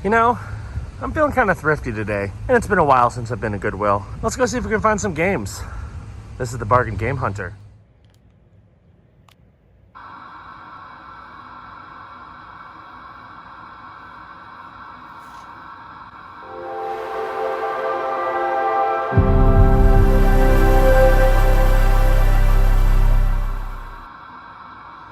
You know, I'm feeling kind of thrifty today, and it's been a while since I've been to Goodwill. Let's go see if we can find some games. This is the Bargain Game Hunter.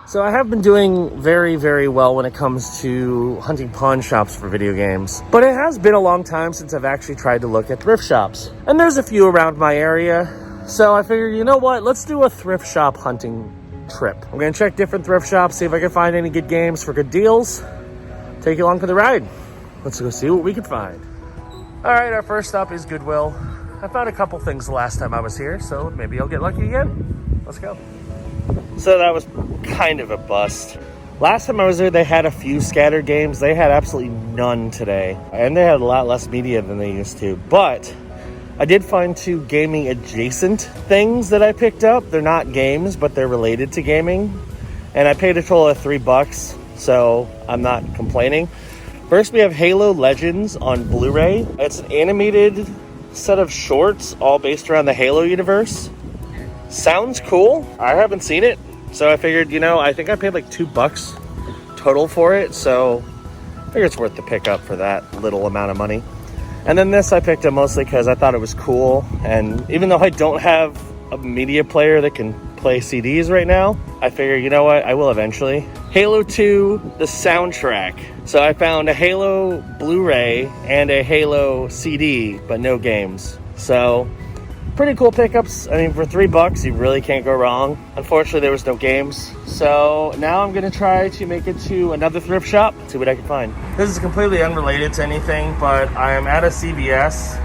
So I have been doing very, very well when it comes to hunting pawn shops for video games. But it has been a long time since I've actually tried to look at thrift shops. And there's a few around my area. So I figured, you know what? Let's do a thrift shop hunting trip. I'm going to check different thrift shops, see if I can find any good games for good deals. Take you along for the ride. Let's go see what we can find. All right, our first stop is Goodwill. I found a couple things the last time I was here, so maybe I'll get lucky again. Let's go. So that was kind of a bust. Last time I was there, they had a few scattered games. They had absolutely none today. And they had a lot less media than they used to. But I did find two gaming adjacent things that I picked up. They're not games, but they're related to gaming. And I paid a total of $3, so I'm not complaining. First, we have Halo Legends on Blu-ray. It's an animated set of shorts all based around the Halo universe. Sounds cool. I haven't seen it, so I figured, you know, I think I paid like $2 total for it, so I figure it's worth the pickup for that little amount of money. And then this I picked up mostly because I thought it was cool, and even though I don't have a media player that can play CDs right now, I figured, you know what, I will eventually. Halo 2, the soundtrack. So I found a Halo Blu-ray and a Halo CD, but no games. So pretty cool pickups. I mean, for $3, you really can't go wrong. Unfortunately, there was no games. So now I'm going to try to make it to another thrift shop, see what I can find. This is completely unrelated to anything, but I am at a CVS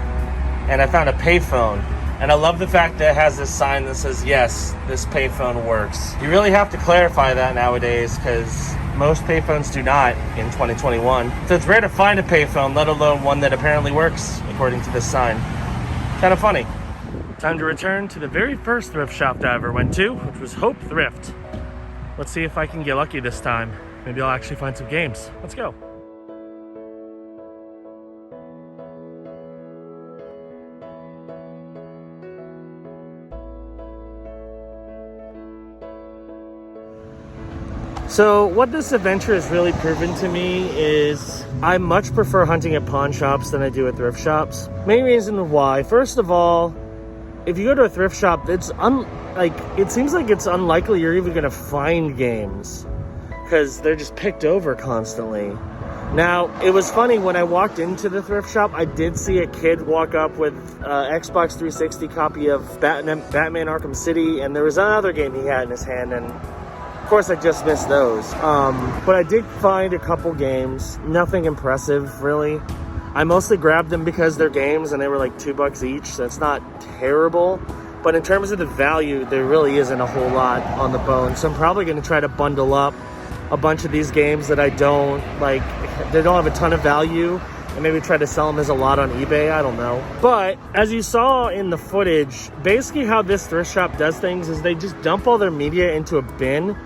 and I found a payphone. And I love the fact that it has this sign that says, yes, this payphone works. You really have to clarify that nowadays because most payphones do not in 2021. So it's rare to find a payphone, let alone one that apparently works, according to this sign. Kind of funny. Time to return to the very first thrift shop that I ever went to, which was Hope Thrift. Let's see if I can get lucky this time. Maybe I'll actually find some games. Let's go. So what this adventure has really proven to me is I much prefer hunting at pawn shops than I do at thrift shops. Main reason why, first of all, if you go to a thrift shop, it seems like it's unlikely you're even gonna find games because they're just picked over constantly. Now, it was funny when I walked into the thrift shop, I did see a kid walk up with Xbox 360 copy of Batman Arkham City, and there was another game he had in his hand, and of course I just missed those. But I did find a couple games, nothing impressive really. I mostly grabbed them because they're games and they were like $2 each, so it's not terrible. But in terms of the value, there really isn't a whole lot on the bone. So I'm probably going to try to bundle up a bunch of these games that I don't like, they don't have a ton of value, and maybe try to sell them as a lot on eBay. I don't know. But as you saw in the footage, basically how this thrift shop does things is they just dump all their media into a bin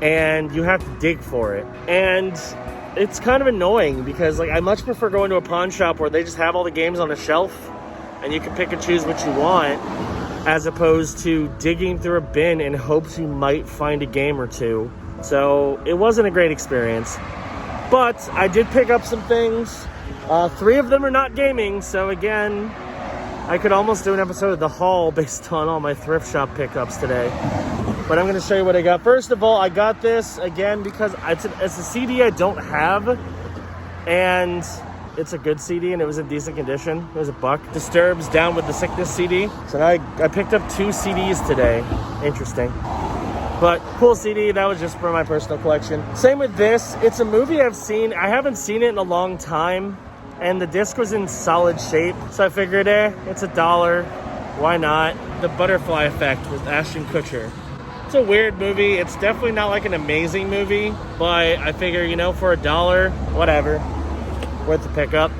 and you have to dig for it. And it's kind of annoying because like I much prefer going to a pawn shop where they just have all the games on a shelf and you can pick and choose what you want, as opposed to digging through a bin in hopes you might find a game or two. So it wasn't a great experience, but I did pick up some things. 3 of them are not gaming, so again, I could almost do an episode of The Haul based on all my thrift shop pickups today. But I'm going to show you what I got. First of all, I got this again because it's a CD I don't have, and it's a good CD and it was in decent condition. It was $1. Disturbed's Down with the Sickness CD. So now I picked up 2 CDs today. Interesting. But cool CD, that was just for my personal collection. Same with this. It's a movie I've seen. I haven't seen it in a long time, and the disc was in solid shape. So I figured, it's $1. Why not? The Butterfly Effect with Ashton Kutcher. It's a weird movie. It's definitely not like an amazing movie, but I figure, for $1, whatever, worth the pickup.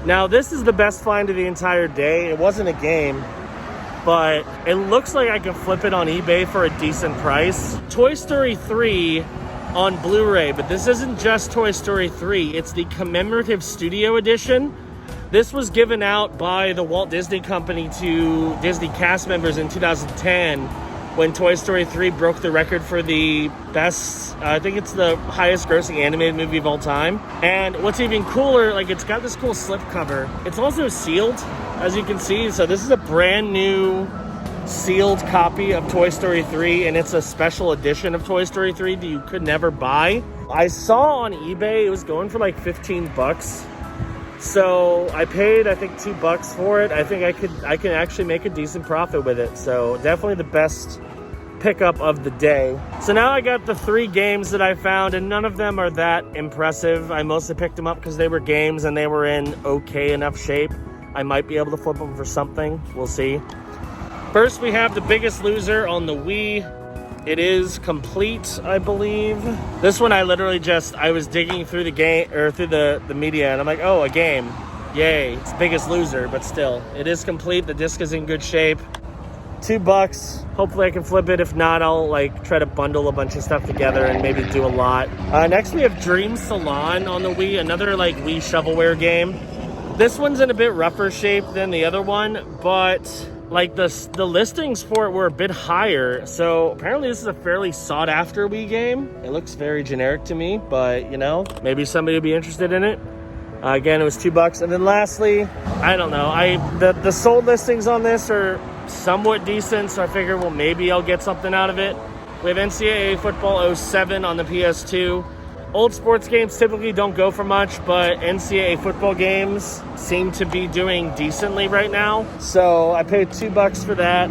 Now, this is the best find of the entire day. It wasn't a game, but it looks like I can flip it on eBay for a decent price. Toy Story 3 on Blu-ray, but this isn't just Toy Story 3. It's the commemorative studio edition. This was given out by the Walt Disney Company to Disney cast members in 2010 when Toy Story 3 broke the record for the best, I think it's the highest grossing animated movie of all time. And what's even cooler, like, it's got this cool slipcover. It's also sealed, as you can see. So this is a brand new sealed copy of Toy Story 3, and it's a special edition of Toy Story 3 that you could never buy. I saw on eBay it was going for like 15 bucks. So I paid, I think, $2 for it. I think I can actually make a decent profit with it. So definitely the best pickup of the day. So now I got the 3 games that I found, and none of them are that impressive. I mostly picked them up because they were games and they were in okay enough shape. I might be able to flip them for something. We'll see. First, we have The Biggest Loser on the Wii. It is complete, I believe. This one I literally I was digging through the game, or through the media, and I'm like, oh, a game. Yay. It's Biggest Loser, but still. It is complete. The disc is in good shape. $2. Hopefully I can flip it. If not, I'll like try to bundle a bunch of stuff together and maybe do a lot. Next we have Dream Salon on the Wii, another like Wii shovelware game. This one's in a bit rougher shape than the other one, but like the listings for it were a bit higher. So apparently this is a fairly sought after Wii game. It looks very generic to me, but you know, maybe somebody would be interested in it. Again, it was $2. And then lastly, I don't know, the sold listings on this are somewhat decent, so I figure, well, maybe I'll get something out of it. We have Ncaa Football 07 on the PS2. Old sports games typically don't go for much, but Ncaa football games seem to be doing decently right now. So I paid $2 for that.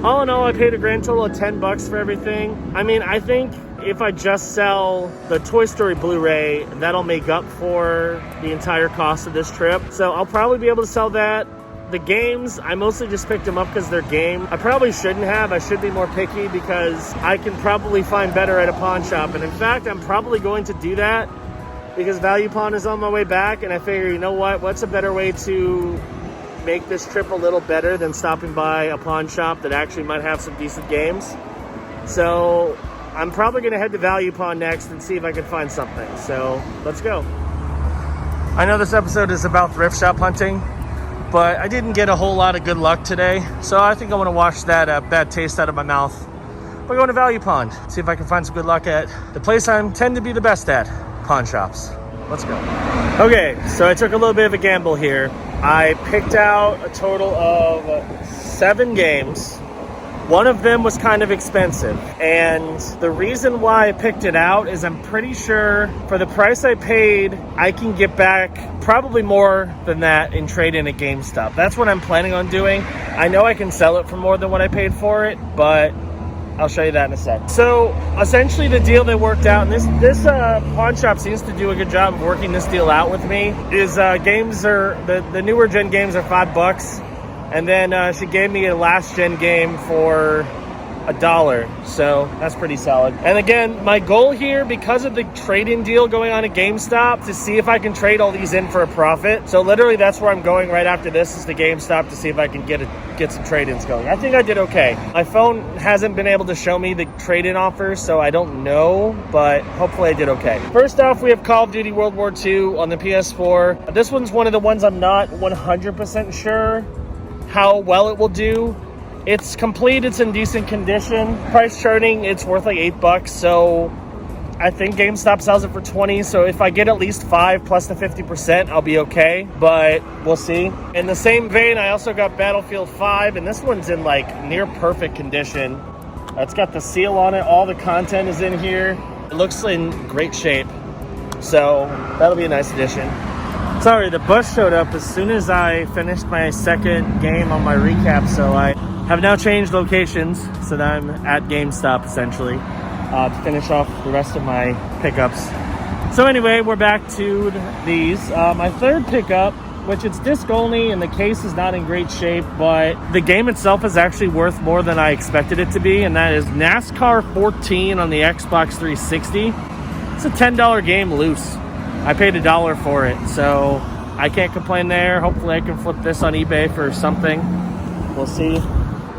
All in all, I paid a grand total of $10 for everything. I mean, I think if I just sell the Toy Story Blu-ray, that'll make up for the entire cost of this trip. So I'll probably be able to sell that. The games, I mostly just picked them up because they're game. I probably shouldn't have. I should be more picky because I can probably find better at a pawn shop. And in fact, I'm probably going to do that because Value Pawn is on my way back. And I figure, you know what? What's a better way to make this trip a little better than stopping by a pawn shop that actually might have some decent games? So I'm probably going to head to Value Pawn next and see if I can find something. So let's go. I know this episode is about thrift shop hunting, but I didn't get a whole lot of good luck today, so I think I want to wash that bad taste out of my mouth by going to Value Pawn. See if I can find some good luck at the place I tend to be the best at, pawn shops. Let's go. Okay, so I took a little bit of a gamble here. I picked out a total of 7 games. One of them was kind of expensive, and the reason why I picked it out is I'm pretty sure for the price I paid, I can get back probably more than that in trade-in at GameStop. That's what I'm planning on doing. I know I can sell it for more than what I paid for it, but I'll show you that in a sec. So essentially the deal that worked out, and this pawn shop seems to do a good job of working this deal out with me, is games are, the newer gen games are $5. And then she gave me a last gen game for $1. So that's pretty solid. And again, my goal here, because of the trade-in deal going on at GameStop, to see if I can trade all these in for a profit. So literally that's where I'm going right after this, is the GameStop, to see if I can get some trade-ins going. I think I did okay. My phone hasn't been able to show me the trade-in offers, so I don't know, but hopefully I did okay. First off, we have Call of Duty World War II on the PS4. This one's one of the ones I'm not 100% sure how well it will do. It's complete, it's in decent condition. Price charting, it's worth like $8, so I think GameStop sells it for $20, so if I get at least 5 plus the 50%, I'll be okay, but we'll see. In the same vein, I also got Battlefield 5, and this one's in like near perfect condition. It's got the seal on it, all the content is in here. It looks in great shape, so that'll be a nice addition. Sorry, the bus showed up as soon as I finished my second game on my recap, so I have now changed locations so that I'm at GameStop essentially to finish off the rest of my pickups. So anyway, we're back to these. My third pickup, which it's disc only and the case is not in great shape, but the game itself is actually worth more than I expected it to be, and that is NASCAR 14 on the Xbox 360. It's a $10 game loose. I paid $1 for it, so I can't complain there. Hopefully I can flip this on eBay for something. We'll see.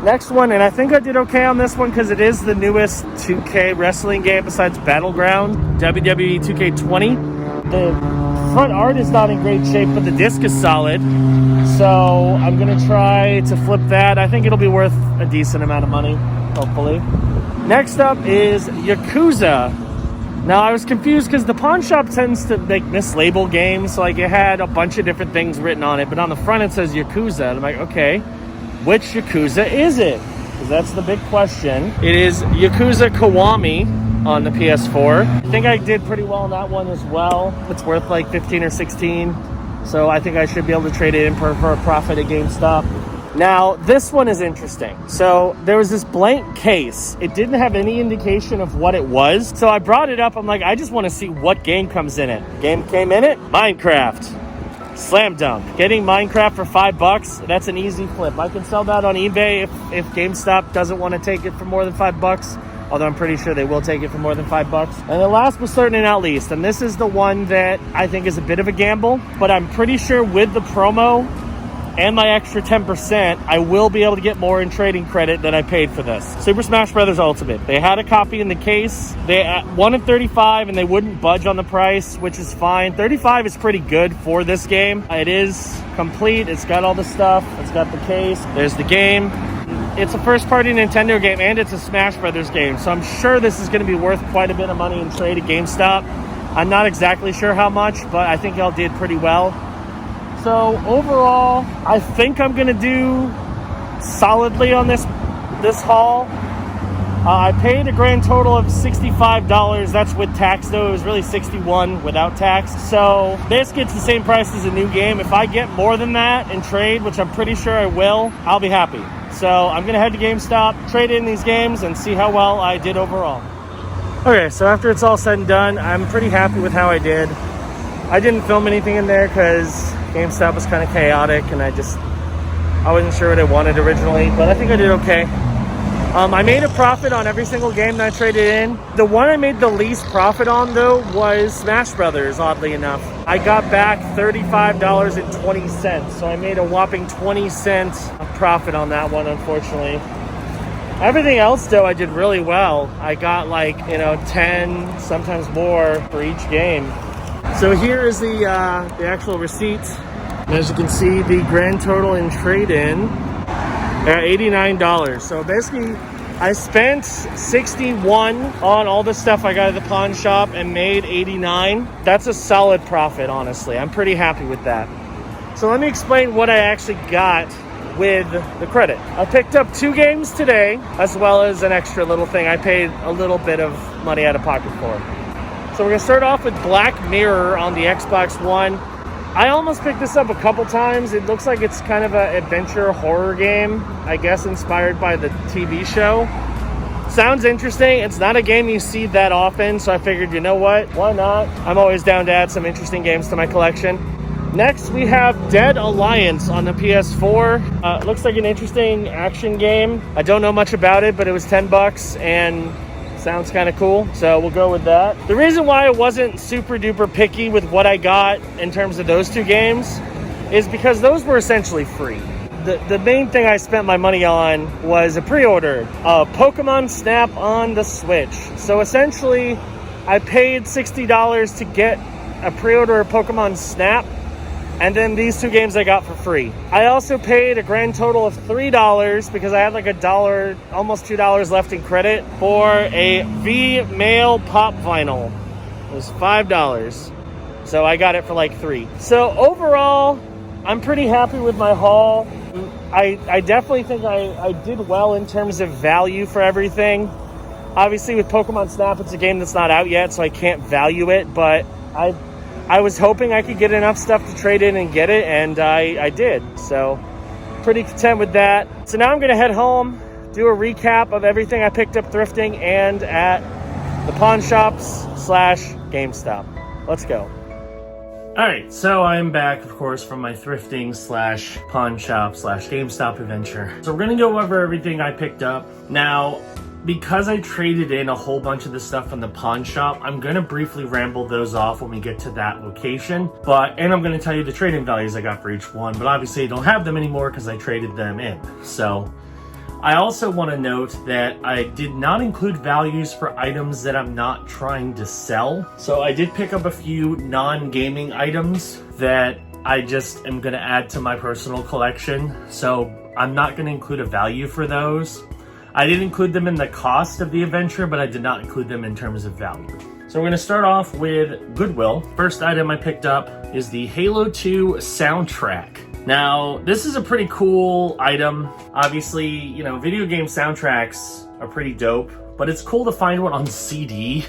Next one, and I think I did okay on this one because it is the newest 2K wrestling game besides Battleground, WWE 2K20. The front art is not in great shape, but the disc is solid. So I'm going to try to flip that. I think it'll be worth a decent amount of money, hopefully. Next up is Yakuza. Now, I was confused because the pawn shop tends to mislabel games. So, like, it had a bunch of different things written on it, but on the front it says Yakuza. And I'm like, okay, which Yakuza is it? Because that's the big question. It is Yakuza Kiwami on the PS4. I think I did pretty well on that one as well. It's worth like 15 or 16. So I think I should be able to trade it in for a profit at GameStop. Now, this one is interesting. So there was this blank case. It didn't have any indication of what it was. So I brought it up. I'm like, I just want to see what game comes in it. Game came in it? Minecraft. Slam dunk. Getting Minecraft for $5, that's an easy flip. I can sell that on eBay if GameStop doesn't want to take it for more than $5. Although I'm pretty sure they will take it for more than $5. And the last but certainly not least, and this is the one that I think is a bit of a gamble, but I'm pretty sure with the promo and my extra 10%, I will be able to get more in trading credit than I paid for this. Super Smash Bros. Ultimate. They had a copy in the case. They wanted $35 and they wouldn't budge on the price, which is fine. $35 is pretty good for this game. It is complete. It's got all the stuff. It's got the case. There's the game. It's a first-party Nintendo game and it's a Smash Brothers game. So I'm sure this is going to be worth quite a bit of money in trade at GameStop. I'm not exactly sure how much, but I think y'all did pretty well. So overall, I think I'm going to do solidly on this haul. I paid a grand total of $65. That's with tax, though. It was really $61 without tax. So basically, it's the same price as a new game. If I get more than that in trade, which I'm pretty sure I will, I'll be happy. So I'm going to head to GameStop, trade in these games, and see how well I did overall. Okay, so after it's all said and done, I'm pretty happy with how I did. I didn't film anything in there because GameStop was kind of chaotic and I wasn't sure what I wanted originally, but I think I did okay. I made a profit on every single game that I traded in. The one I made the least profit on, though, was Smash Brothers, oddly enough. I got back $35.20, so I made a whopping 20 cents profit on that one, unfortunately. Everything else, though, I did really well. I got 10, sometimes more for each game. So here is the actual receipt. As you can see, the grand total in trade-in at $89. So basically, I spent $61 on all the stuff I got at the pawn shop and made $89. That's a solid profit, honestly. I'm pretty happy with that. So let me explain what I actually got with the credit. I picked up 2 games today, as well as an extra little thing I paid a little bit of money out of pocket for. So we're going to start off with Black Mirror on the Xbox One. I almost picked this up a couple times. It looks like it's kind of an adventure horror game, I guess inspired by the TV show. Sounds interesting. It's not a game you see that often, so I figured, you know what? Why not? I'm always down to add some interesting games to my collection. Next, we have Dead Alliance on the PS4. Looks like an interesting action game. I don't know much about it, but it was $10 and sounds kind of cool, so we'll go with that. The reason why I wasn't super duper picky with what I got in terms of those 2 games is because those were essentially free. The main thing I spent my money on was a pre-order of Pokemon Snap on the Switch. So essentially, I paid $60 to get a pre-order of Pokemon Snap, and then these 2 games I got for free. I also paid a grand total of $3 because I had like $1, almost $2 left in credit for a V-Mail pop vinyl. It was $5. So I got it for like $3. So overall, I'm pretty happy with my haul. I definitely think I did well in terms of value for everything. Obviously with Pokemon Snap, it's a game that's not out yet, so I can't value it, but I was hoping I could get enough stuff to trade in and get it, and I did. So, pretty content with that. So now I'm going to head home, do a recap of everything I picked up thrifting and at the pawn shops / GameStop. Let's go. Alright, so I'm back, of course, from my thrifting / pawn shop / GameStop adventure. So we're going to go over everything I picked up. Now, because I traded in a whole bunch of the stuff from the pawn shop, I'm going to briefly ramble those off when we get to that location. And I'm going to tell you the trade-in values I got for each one, but obviously I don't have them anymore because I traded them in. So I also want to note that I did not include values for items that I'm not trying to sell. So I did pick up a few non-gaming items that I just am going to add to my personal collection. So I'm not going to include a value for those. I did include them in the cost of the adventure, but I did not include them in terms of value. So we're going to start off with Goodwill. First item I picked up is the Halo 2 soundtrack. Now, this is a pretty cool item. Obviously, you know, video game soundtracks are pretty dope, but it's cool to find one on CD.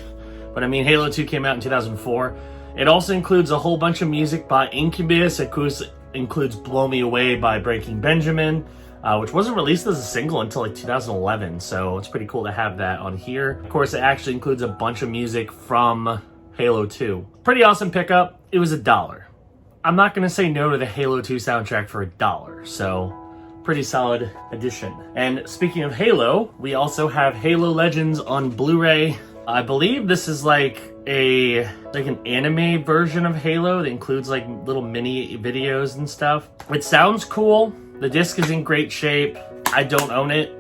But I mean, Halo 2 came out in 2004. It also includes a whole bunch of music by Incubus. It includes Blow Me Away by Breaking Benjamin, which wasn't released as a single until like 2011. So it's pretty cool to have that on here. Of course, it actually includes a bunch of music from Halo 2. Pretty awesome pickup. It was $1. I'm not going to say no to the Halo 2 soundtrack for $1, so pretty solid addition. And speaking of Halo, we also have Halo Legends on Blu-ray. I believe this is like an anime version of Halo that includes like little mini videos and stuff. It sounds cool. The disc is in great shape. I don't own it.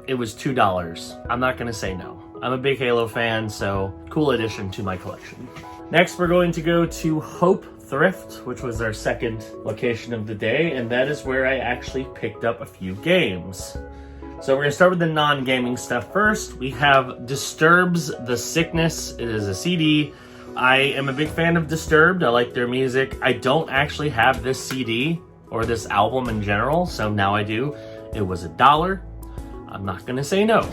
It was $2. I'm not going to say no. I'm a big Halo fan, so cool addition to my collection. Next, we're going to go to Hope Thrift, which was our second location of the day, and that is where I actually picked up a few games. So we're going to start with the non-gaming stuff first. We have Disturbed's The Sickness. It is a CD. I am a big fan of Disturbed. I like their music. I don't actually have this CD or this album in general, so now I do. It was $1. I'm not going to say no,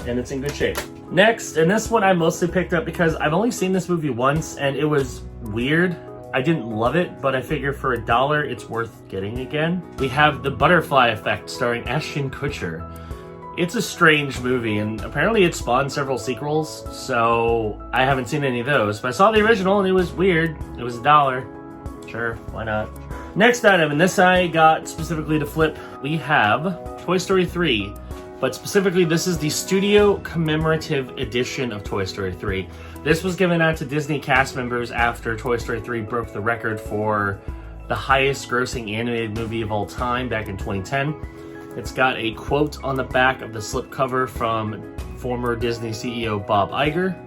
and it's in good shape. Next, and this one I mostly picked up because I've only seen this movie once, and it was weird. I didn't love it, but I figure for $1, it's worth getting again. We have The Butterfly Effect starring Ashton Kutcher. It's a strange movie, and apparently it spawned several sequels, so I haven't seen any of those. But I saw the original, and it was weird. It was $1. Sure, why not? Next item, and this I got specifically to flip, we have Toy Story 3. But specifically, this is the Studio Commemorative Edition of Toy Story 3. This was given out to Disney cast members after Toy Story 3 broke the record for the highest grossing animated movie of all time back in 2010. It's got a quote on the back of the slipcover from former Disney CEO Bob Iger.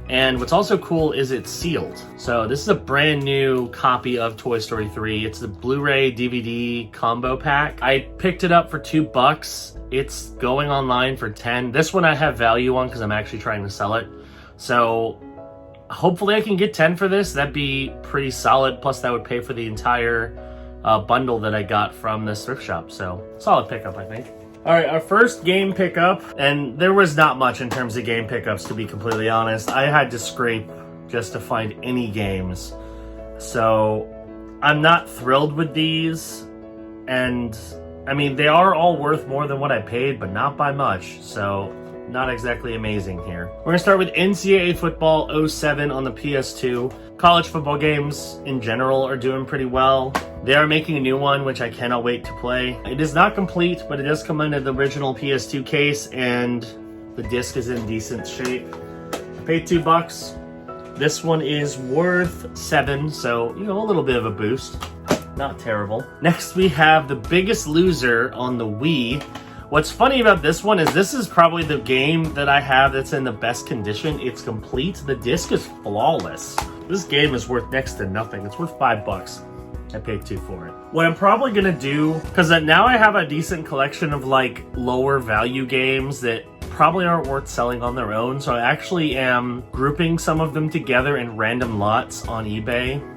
And what's also cool is it's sealed. So this is a brand new copy of Toy Story 3. It's the Blu-ray DVD combo pack. I picked it up for $2. It's going online for $10. This one I have value on because I'm actually trying to sell it. So hopefully I can get $10 for this. That'd be pretty solid. Plus that would pay for the entire bundle that I got from this thrift shop. So solid pickup, I think. All right, our first game pickup, and there was not much in terms of game pickups, to be completely honest. I had to scrape just to find any games. So I'm not thrilled with these. And I mean, they are all worth more than what I paid, but not by much. So not exactly amazing here. We're gonna start with Ncaa Football 07 on the PS2. College football games in general are doing pretty well. They are making a new one, which I cannot wait to play. It is not complete, but it does come into the original PS2 case, and the disc is in decent shape. I paid $2. This one is worth $7, so, you know, a little bit of a boost. Not terrible. Next, we have The Biggest Loser on the Wii. What's funny about this one is this is probably the game that I have that's in the best condition. It's complete. The disc is flawless. This game is worth next to nothing. It's worth $5. I paid $2 for it. What I'm probably gonna do, because now I have a decent collection of like lower value games that probably aren't worth selling on their own, so I actually am grouping some of them together in random lots on eBay.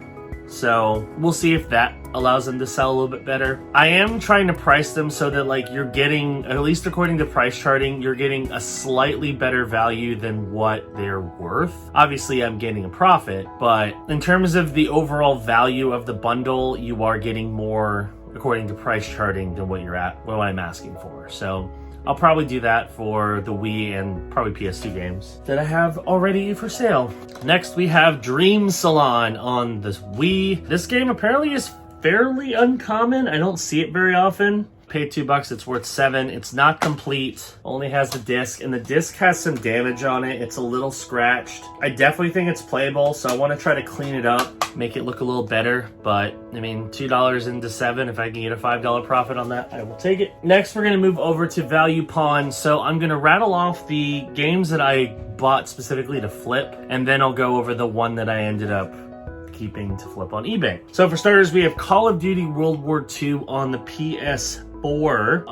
So we'll see if that allows them to sell a little bit better. I am trying to price them so that like you're getting, at least according to price charting, you're getting a slightly better value than what they're worth. Obviously I'm getting a profit, but in terms of the overall value of the bundle, you are getting more according to price charting than what I'm asking for. So I'll probably do that for the Wii and probably PS2 games that I have already for sale. Next, we have Dream Salon on the Wii. This game apparently is fairly uncommon. I don't see it very often. Paid $2, it's worth $7. It's not complete, only has the disc, and the disc has some damage on it. It's a little scratched. I definitely think it's playable, so I want to try to clean it up, make it look a little better. But I mean, $2 into $7, if I can get a $5 profit on that, I will take it. Next, we're gonna move over to Value Pawn. So I'm gonna rattle off the games that I bought specifically to flip, and then I'll go over the one that I ended up keeping to flip on eBay. So for starters, we have Call of Duty World War II on the PS4.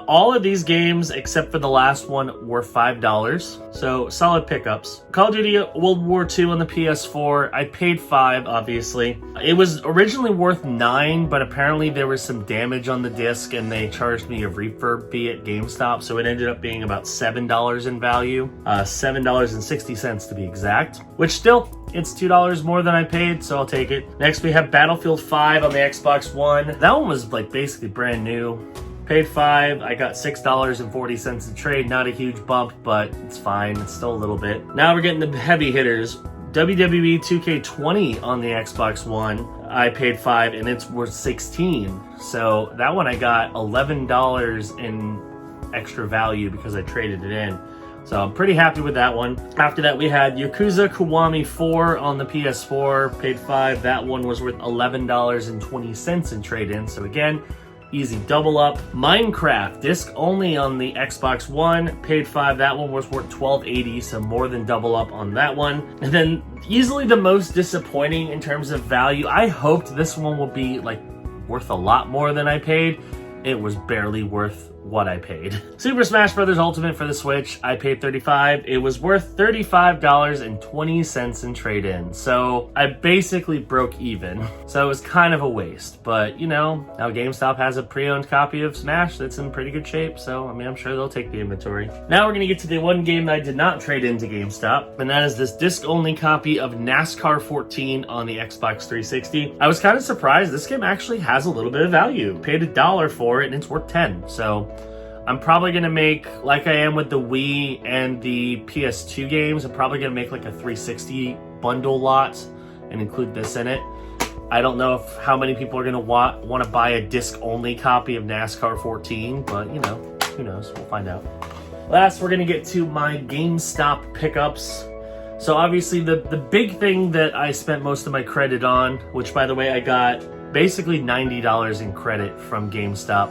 All of these games, except for the last one, were $5. So solid pickups. Call of Duty World War II on the PS4, I paid $5, obviously. It was originally worth $9, but apparently there was some damage on the disc and they charged me a refurb fee at GameStop, so it ended up being about $7 in value. $7.60 to be exact, which still, it's $2 more than I paid, so I'll take it. Next, we have Battlefield 5 on the Xbox One. That one was like basically brand new. Paid $5, I got $6.40 in trade. Not a huge bump, but it's fine. It's still a little bit. Now we're getting the heavy hitters. WWE 2K20 on the Xbox One, I paid $5 and it's worth $16. So that one I got $11 in extra value because I traded it in. So I'm pretty happy with that one. After that, we had Yakuza Kiwami 4 on the PS4, paid $5. That one was worth $11.20 in trade-in. So again, easy double up. Minecraft, disc only on the Xbox One, paid $5. That one was worth $12.80, so more than double up on that one. And then easily the most disappointing in terms of value. I hoped this one would be like worth a lot more than I paid. It was barely worth what I paid. Super Smash Bros. Ultimate for the Switch, I paid $35. It was worth $35.20 in trade-in. So I basically broke even. So it was kind of a waste, but you know, now GameStop has a pre-owned copy of Smash that's in pretty good shape. So I mean, I'm sure they'll take the inventory. Now we're gonna get to the one game that I did not trade into GameStop, and that is this disc-only copy of NASCAR 14 on the Xbox 360. I was kind of surprised. This game actually has a little bit of value. Paid $1 for it and it's worth $10. So I'm probably going to make, like I am with the Wii and the PS2 games, I'm probably going to make like a 360 bundle lot and include this in it. I don't know how many people are going to want to buy a disc-only copy of NASCAR 14, but you know, who knows? We'll find out. Last, we're going to get to my GameStop pickups. So obviously the big thing that I spent most of my credit on, which by the way I got basically $90 in credit from GameStop,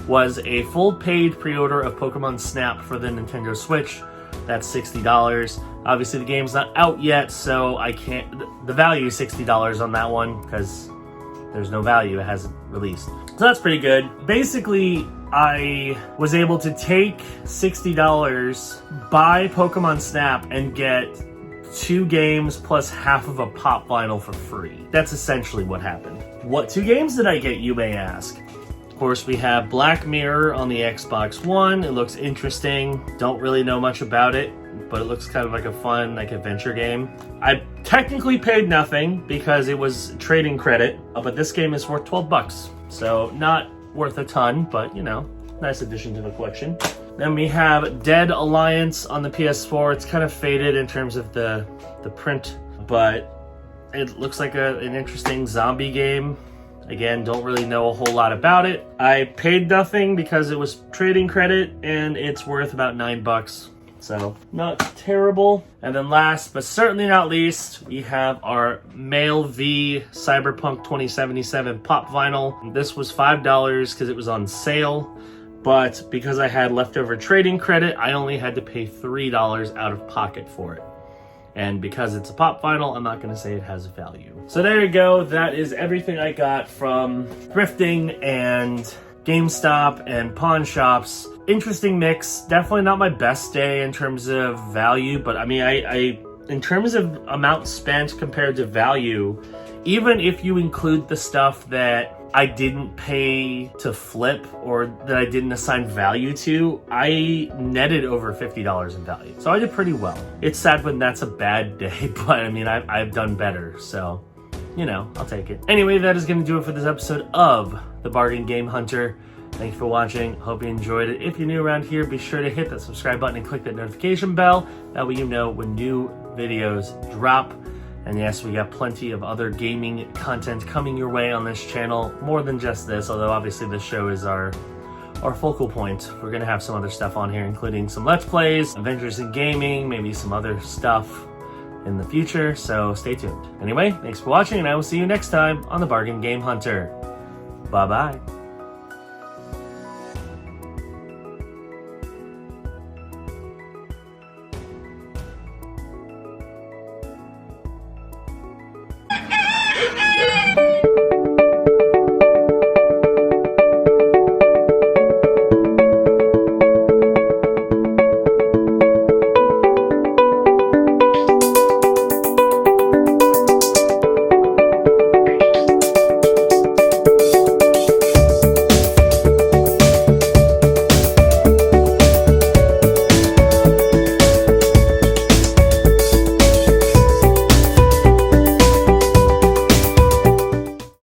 was a full paid pre-order of Pokemon Snap for the Nintendo Switch. That's $60. Obviously the game's not out yet, so I can't, the value is $60 on that one because there's no value, it hasn't released. So that's pretty good. Basically, I was able to take $60, buy Pokemon Snap, and get 2 games plus half of a pop vinyl for free. That's essentially what happened. What 2 games did I get, you may ask? Of course, we have Black Mirror on the Xbox One. It looks interesting. Don't really know much about it, but it looks kind of like a fun, like adventure game. I technically paid nothing because it was trading credit, but this game is worth $12. So not worth a ton, but you know, nice addition to the collection. Then we have Dead Alliance on the PS4. It's kind of faded in terms of the print, but it looks like an interesting zombie game. Again, don't really know a whole lot about it. I paid nothing because it was trading credit and it's worth about $9. So not terrible. And then last, but certainly not least, we have our Male V Cyberpunk 2077 pop vinyl. This was $5 because it was on sale. But because I had leftover trading credit, I only had to pay $3 out of pocket for it. And because it's a pop vinyl, I'm not going to say it has value. So there you go. That is everything I got from thrifting and GameStop and pawn shops. Interesting mix. Definitely not my best day in terms of value, but I mean, I in terms of amount spent compared to value, even if you include the stuff that I didn't pay to flip or that I didn't assign value to, I netted over $50 in value. So I did pretty well. It's sad when that's a bad day, but I mean, I've done better. So, you know, I'll take it. Anyway, that is going to do it for this episode of The Bargain Game Hunter. Thank you for watching. Hope you enjoyed it. If you're new around here, be sure to hit that subscribe button and click that notification bell. That way you know when new videos drop. And yes, we got plenty of other gaming content coming your way on this channel, more than just this, although obviously this show is our our focal point. We're gonna have some other stuff on here, including some Let's Plays, Adventures in Gaming, maybe some other stuff in the future, so stay tuned. Anyway, thanks for watching, and I will see you next time on the Bargain Game Hunter. Bye-bye.